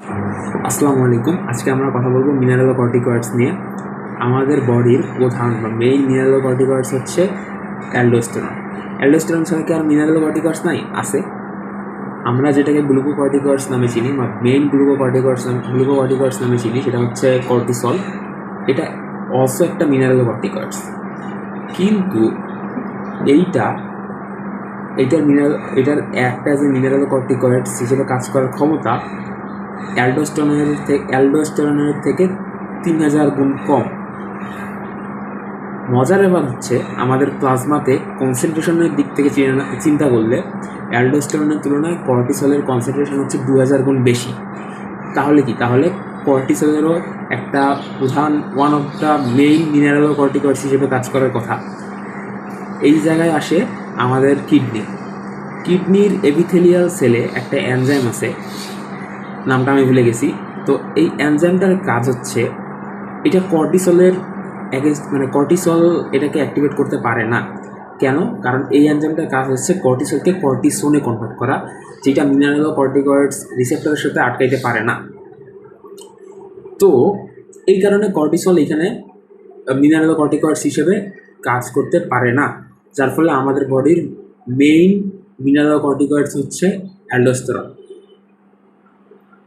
আসসালামু আলাইকুম। আজকে আমরা কথা বলবো মিনারেলোকর্টিকয়েডস নিয়ে। আমাদের বডির প্রধান বা মেইন মিনারেলোকর্টিকয়েডস হচ্ছে অ্যালডোস্টেরন। অ্যালডোস্টেরন ছাড়া কি আর মিনারেলোকর্টিকয়েডস নাই? আছে। আমরা যেটাকে গ্লুকোকর্টিকয়েডস নামে চিনি বা মেইন গ্লুকোকর্টিকয়েডস নামে চিনি, সেটা হচ্ছে কর্টিসল। এটা অলসো একটা মিনারেলোকর্টিকয়েডস, কিন্তু এটার একটা যে মিনারেলোকর্টিকয়েডস হিসেবে কাজ করার ক্ষমতা অ্যালডোস্টেরনের থেকে 3000 গুণ কম। মজার ব্যাপার হচ্ছে, আমাদের প্লাজমাতে কনসেন্ট্রেশনের দিক থেকে চিন্তা করলে অ্যালডোস্টেরনের তুলনায় কর্টিসলের কনসেন্ট্রেশন হচ্ছে 2000 গুণ বেশি। তাহলে কর্টিসলেরও একটা প্রধান ওয়ান অফ দ্য মেইন মিনারেলোকর্টিকয়েডস হিসেবে কাজ করার কথা। এই জায়গায় আসে আমাদের কিডনির এপিথেলিয়াল সেলে একটা এনজাইম আছে, নামটা আমি ভুলে গেছি। তো এই এনজাইমটার কাজ হচ্ছে, এটা কর্টিসলের কর্টিসল এটাকে অ্যাক্টিভেট করতে পারে না। কেন? কারণ এই এনজাইমটার কাজ হচ্ছে কর্টিসলকে কর্টিসোনে কনভার্ট করা, যেটা মিনারেলোকর্টিকয়েডস রিসেপ্টরের সাথে আটকাইতে পারে না। তো এই কারণে কর্টিসল এখানে মিনারেলোকর্টিকয়েডস হিসেবে কাজ করতে পারে না, যার ফলে আমাদের বডির মেইন মিনারেলোকর্টিকয়েডস হচ্ছে অ্যালডোস্টেরন।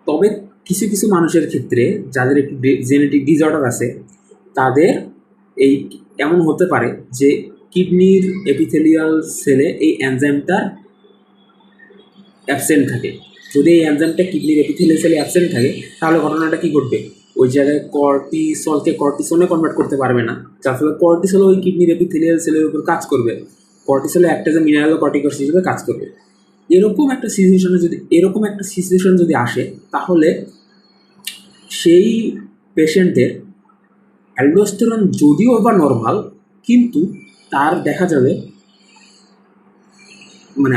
তবে কিছু কিছু মানুষের ক্ষেত্রে, যাদের একটু জেনেটিক ডিসঅর্ডার আছে, তাদের এমন হতে পারে যে কিডনির এপিথেলিয়াল সেলে এই এনজাইমটা অ্যাবসেন্ট থাকে। যদি এই এনজাইমটা কিডনির এপিথেলিয়াল সেলে অ্যাবসেন্ট থাকে, তাহলে ঘটনাটা কী ঘটবে? ওই জায়গায় কর্টিসলকে কর্টিসোনে কনভার্ট করতে পারবে না, যার ফলে কর্টিসল ওই কিডনির এপিথেলিয়াল সেলের উপর কাজ করবে। কর্টিসলে একটা যে মিনারেলোকর্টিকয়েডস হিসেবে কাজ করবে। এরকম একটা সিচুয়েশন যদি আসে, তাহলে সেই পেশেন্টের অ্যালডোস্টেরন যদিও বা নর্মাল, কিন্তু তার দেখা যাবে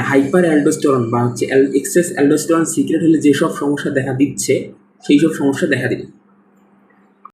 হাইপার অ্যালডোস্টেরন বা এক্সেস অ্যালডোস্টেরন সিক্রেট হলে যেসব সমস্যা দেখা দিচ্ছে, সেই সব সমস্যা দেখা দিবে।